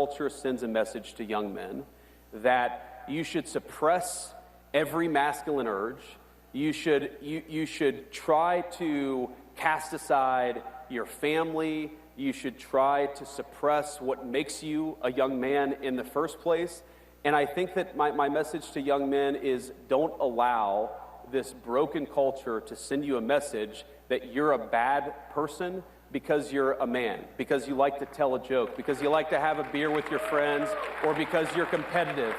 Culture sends a message to young men that you should suppress every masculine urge. You should try to cast aside your family. You should try to suppress what makes you a young man in the first place. And I think that my message to young men is don't allow this broken culture to send you a message that you're a bad person because you're a man, because you like to tell a joke, because you like to have a beer with your friends, or because you're competitive.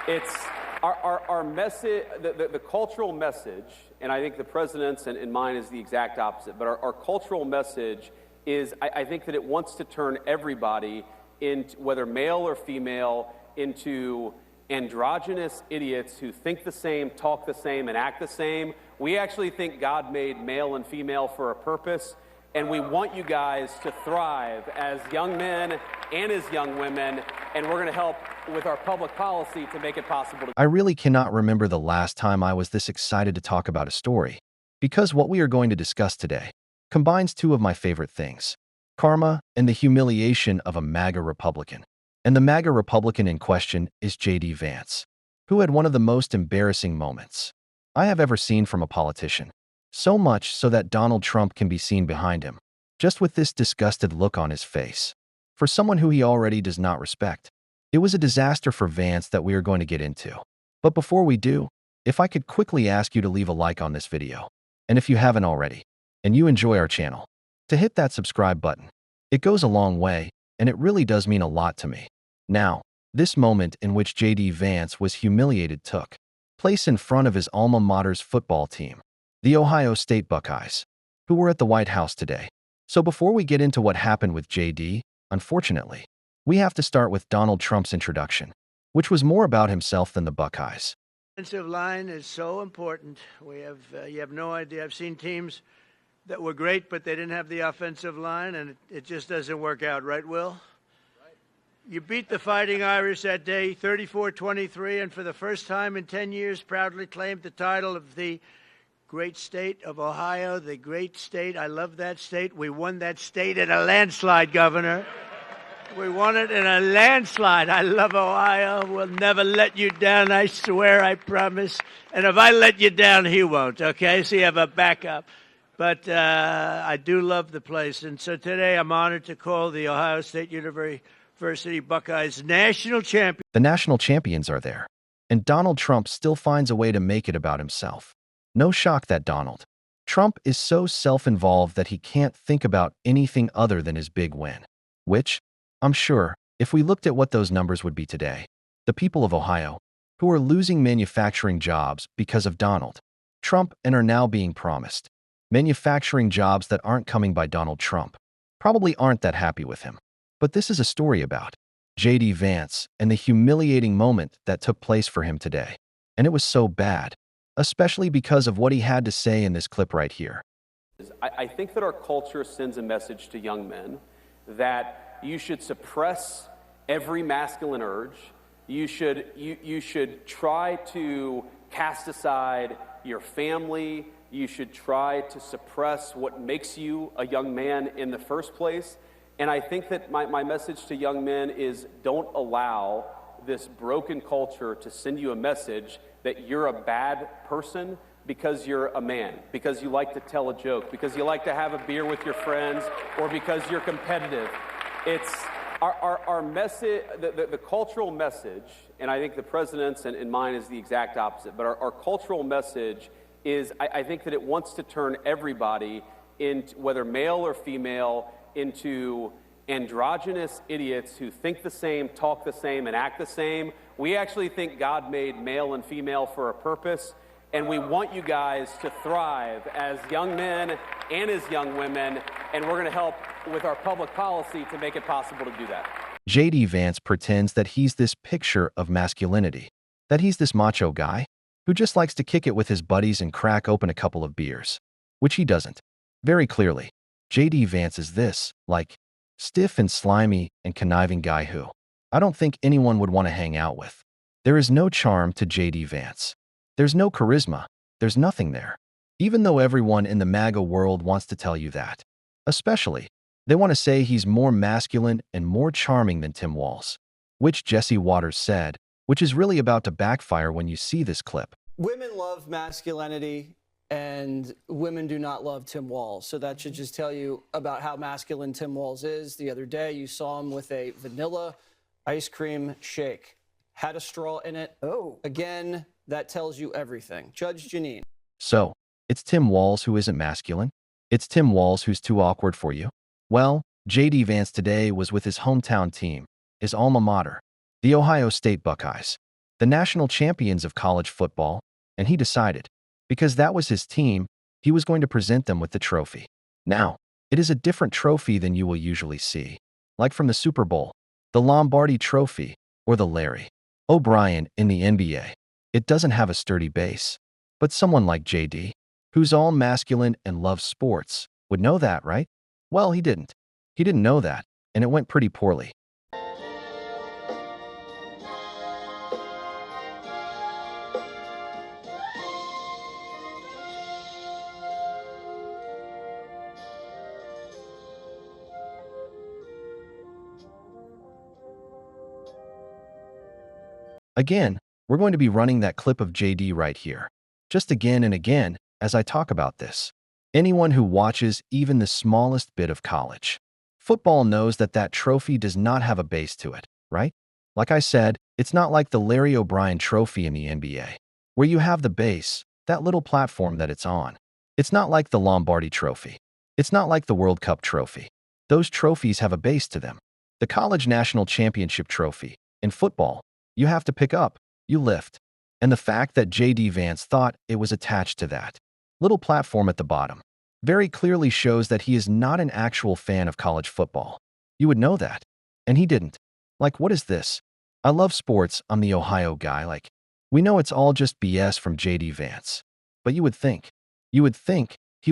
It's our message, the cultural message, and I think the president's and mine is the exact opposite, but our cultural message is, I think that it wants to turn everybody, whether male or female, into androgynous idiots who think the same, talk the same, and act the same. We actually think God made male and female for a purpose. And we want you guys to thrive as young men and as young women, and we're going to help with our public policy to make it possible. I really cannot remember the last time I was this excited to talk about a story, because what we are going to discuss today combines two of my favorite things: karma and the humiliation of a MAGA Republican. And the MAGA Republican in question is J.D. Vance, who had one of the most embarrassing moments I have ever seen from a politician. So much so that Donald Trump can be seen behind him, just with this disgusted look on his face. For someone who he already does not respect, it was a disaster for Vance that we are going to get into. But before we do, if I could quickly ask you to leave a like on this video, and if you haven't already, and you enjoy our channel, to hit that subscribe button. It goes a long way, and it really does mean a lot to me. Now, this moment in which J.D. Vance was humiliated took place in front of his alma mater's football team, the Ohio State Buckeyes, who were at the White House today. So before we get into what happened with JD, unfortunately, we have to start with Donald Trump's introduction, which was more about himself than the Buckeyes. Offensive line is so important. You have no idea. I've seen teams that were great, but they didn't have the offensive line, and it just doesn't work out, right, Will? Right. You beat the Fighting Irish that day, 34-23, and for the first time in 10 years, proudly claimed the title of the great state of Ohio, the great state. I love that state. We won that state in a landslide, Governor. We won it in a landslide. I love Ohio. We'll never let you down, I swear, I promise. And if I let you down, he won't, okay? So you have a backup. But I do love the place. And so today I'm honored to call the Ohio State University Buckeyes national champion. The national champions are there, and Donald Trump still finds a way to make it about himself. No shock that Donald Trump is so self-involved that he can't think about anything other than his big win, which, I'm sure, if we looked at what those numbers would be today, the people of Ohio, who are losing manufacturing jobs because of Donald Trump and are now being promised manufacturing jobs that aren't coming by Donald Trump, probably aren't that happy with him. But this is a story about J.D. Vance and the humiliating moment that took place for him today. And it was so bad, especially because of what he had to say in this clip right here. I think that our culture sends a message to young men that you should suppress every masculine urge. You should try to cast aside your family. You should try to suppress what makes you a young man in the first place. And I think that my message to young men is don't allow this broken culture to send you a message that you're a bad person because you're a man, because you like to tell a joke, because you like to have a beer with your friends, or because you're competitive. It's our message, the cultural message, and I think the president's and mine is the exact opposite, but our cultural message is, I think that it wants to turn everybody, whether male or female, into androgynous idiots who think the same, talk the same, and act the same. We actually think God made male and female for a purpose, and we want you guys to thrive as young men and as young women, and we're going to help with our public policy to make it possible to do that. J.D. Vance pretends that he's this picture of masculinity, that he's this macho guy who just likes to kick it with his buddies and crack open a couple of beers, which he doesn't. Very clearly, J.D. Vance is this, like, stiff and slimy and conniving guy who I don't think anyone would want to hang out with. There is no charm to J.D. Vance. There's no charisma. There's nothing there. Even though everyone in the MAGA world wants to tell you that. Especially, they want to say he's more masculine and more charming than Tim Walz. which Jesse Waters said, which is really about to backfire when you see this clip. Women love masculinity, and women do not love Tim Walz. So that should just tell you about how masculine Tim Walz is. The other day, you saw him with a vanilla ice cream shake. Had a straw in it. Oh. Again, that tells you everything. Judge Janine. So, it's Tim Walz who isn't masculine? It's Tim Walz who's too awkward for you? Well, J.D. Vance today was with his hometown team, his alma mater, the Ohio State Buckeyes, the national champions of college football, and he decided, because that was his team, he was going to present them with the trophy. Now, it is a different trophy than you will usually see, like from the Super Bowl, the Lombardi Trophy, or the Larry O'Brien in the NBA. It doesn't have a sturdy base. But someone like JD, who's all masculine and loves sports, would know that, right? Well, he didn't. He didn't know that, and it went pretty poorly. Again, we're going to be running that clip of JD right here, just again and again as I talk about this. Anyone who watches even the smallest bit of college football knows that that trophy does not have a base to it, right? Like I said, it's not like the Larry O'Brien Trophy in the NBA, where you have the base, that little platform that it's on. It's not like the Lombardi Trophy. It's not like the World Cup Trophy. Those trophies have a base to them. The College National Championship Trophy, in football, you have to pick up, you lift. And the fact that J.D. Vance thought it was attached to that little platform at the bottom very clearly shows that he is not an actual fan of college football. You would know that. And he didn't. Like, what is this? I love sports, I'm the Ohio guy. Like, we know it's all just BS from J.D. Vance. But you would think he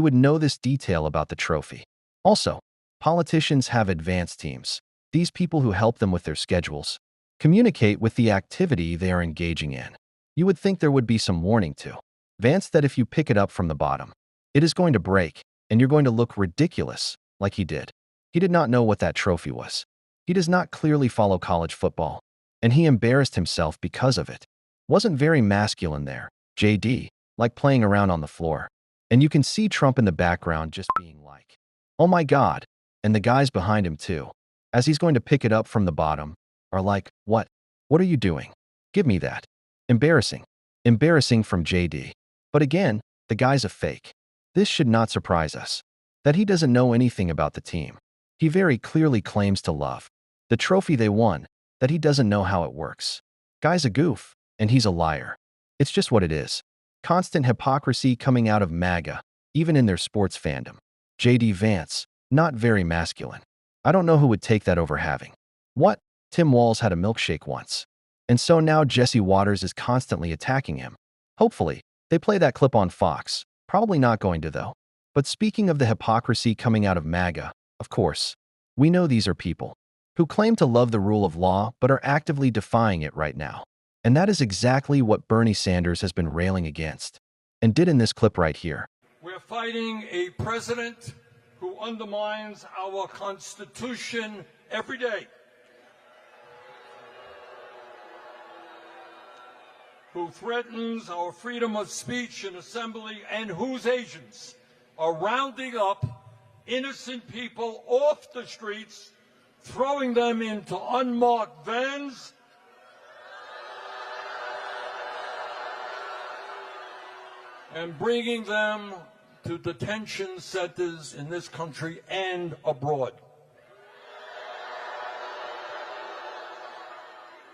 would know this detail about the trophy. Also, politicians have advanced teams. These people who help them with their schedules communicate with the activity they are engaging in. You would think there would be some warning to Vance that if you pick it up from the bottom, it is going to break, and you're going to look ridiculous, like he did. He did not know what that trophy was. He does not clearly follow college football, and he embarrassed himself because of it. Wasn't very masculine there, JD, like playing around on the floor. And you can see Trump in the background just being like, oh my God, and the guys behind him too, as he's going to pick it up from the bottom, are like, what? What are you doing? Give me that. Embarrassing. Embarrassing from JD. But again, the guy's a fake. This should not surprise us. That he doesn't know anything about the team. He very clearly claims to love the trophy they won, that he doesn't know how it works. Guy's a goof, and he's a liar. It's just what it is. Constant hypocrisy coming out of MAGA, even in their sports fandom. J.D. Vance, not very masculine. I don't know who would take that over having. What? Tim Walz had a milkshake once. And so now Jesse Waters is constantly attacking him. Hopefully, they play that clip on Fox. Probably not going to, though. But speaking of the hypocrisy coming out of MAGA, of course, we know these are people who claim to love the rule of law but are actively defying it right now. And that is exactly what Bernie Sanders has been railing against, and did in this clip right here. We're fighting a president who undermines our Constitution every day, who threatens our freedom of speech and assembly, and whose agents are rounding up innocent people off the streets, throwing them into unmarked vans, and bringing them to detention centers in this country and abroad.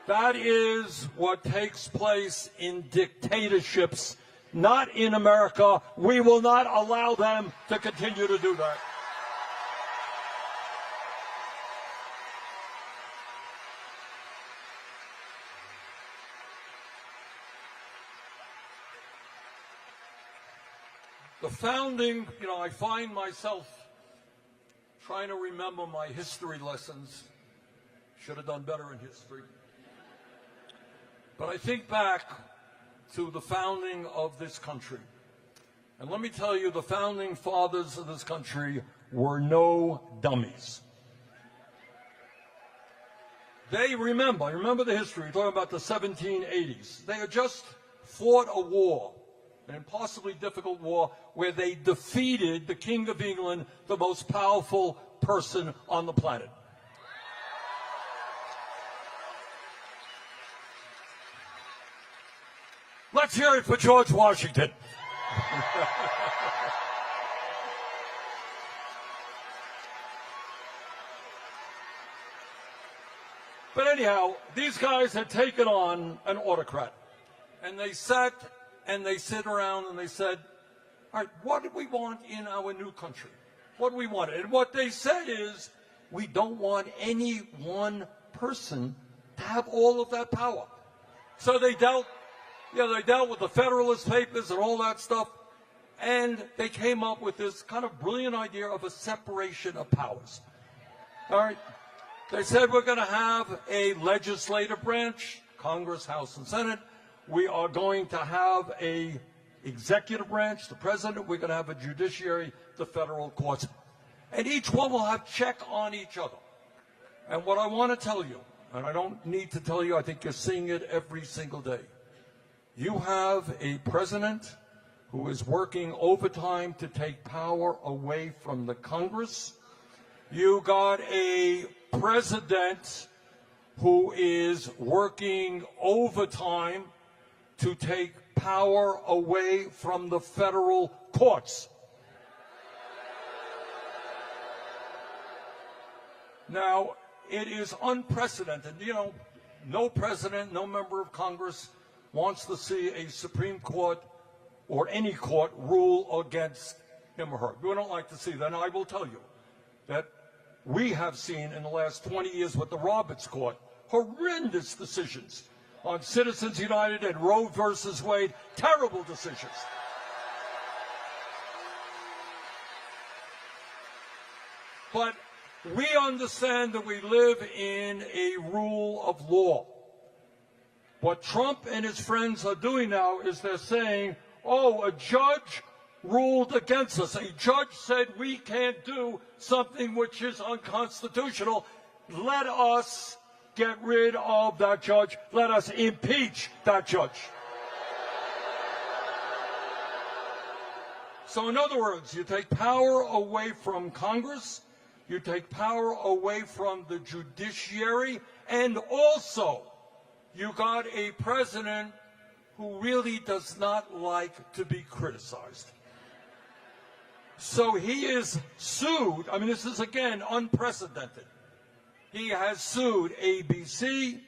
That is what takes place in dictatorships, not in America. We will not allow them to continue to do that. The founding, I find myself trying to remember my history lessons. Should have done better in history. But I think back to the founding of this country. And let me tell you, the founding fathers of this country were no dummies. They remember the history. We're talking about the 1780s. They had just fought a war, an impossibly difficult war, where they defeated the King of England, the most powerful person on the planet. Let's hear it for George Washington. But anyhow, these guys had taken on an autocrat. And they sit around and they said, all right, what do we want in our new country? What do we want? And what they said is, we don't want any one person to have all of that power. So they dealt with the Federalist Papers and all that stuff, and they came up with this kind of brilliant idea of a separation of powers. All right? They said we're going to have a legislative branch, Congress, House, and Senate. We are going to have a executive branch, the president. We're going to have a judiciary, the federal courts. And each one will have check on each other. And what I want to tell you, and I don't need to tell you, I think you're seeing it every single day. You have a president who is working overtime to take power away from the Congress. You got a president who is working overtime to take power away from the federal courts. Now, it is unprecedented. You know, no president, no member of Congress wants to see a Supreme Court or any court rule against him or her. We don't like to see that. And I will tell you that we have seen in the last 20 years with the Roberts Court horrendous decisions on Citizens United and Roe versus Wade, terrible decisions. But we understand that we live in a rule of law. What Trump and his friends are doing now is they're saying, oh, a judge ruled against us. A judge said we can't do something which is unconstitutional. Let us get rid of that judge. Let us impeach that judge. So in other words, you take power away from Congress, you take power away from the judiciary, and also you got a president who really does not like to be criticized. So he is sued. I mean, this is, again, unprecedented. He has sued ABC,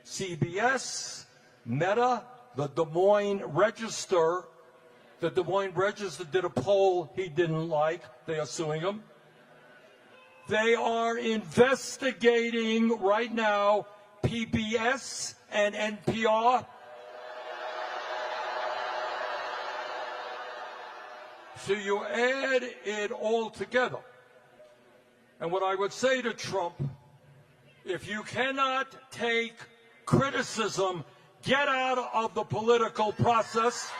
CBS, Meta, the Des Moines Register. The Des Moines Register did a poll he didn't like. They are suing him. They are investigating right now PBS and NPR. So you add it all together. And what I would say to Trump, if you cannot take criticism, get out of the political process.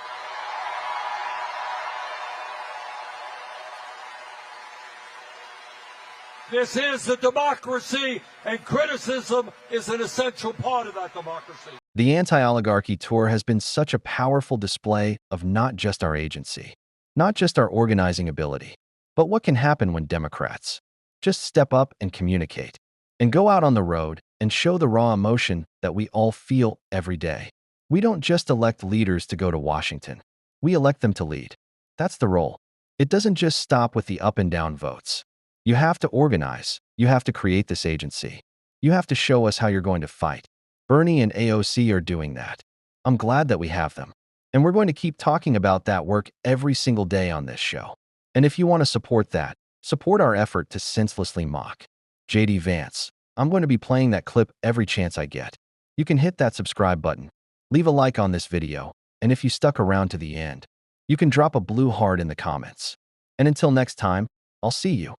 This is a democracy, and criticism is an essential part of that democracy. The anti-oligarchy tour has been such a powerful display of not just our agency, not just our organizing ability, but what can happen when Democrats just step up and communicate, and go out on the road and show the raw emotion that we all feel every day. We don't just elect leaders to go to Washington. We elect them to lead. That's the role. It doesn't just stop with the up and down votes. You have to organize. You have to create this agency. You have to show us how you're going to fight. Bernie and AOC are doing that. I'm glad that we have them. And we're going to keep talking about that work every single day on this show. And if you want to support that, support our effort to senselessly mock JD Vance. I'm going to be playing that clip every chance I get. You can hit that subscribe button, leave a like on this video, and if you stuck around to the end, you can drop a blue heart in the comments. And until next time, I'll see you.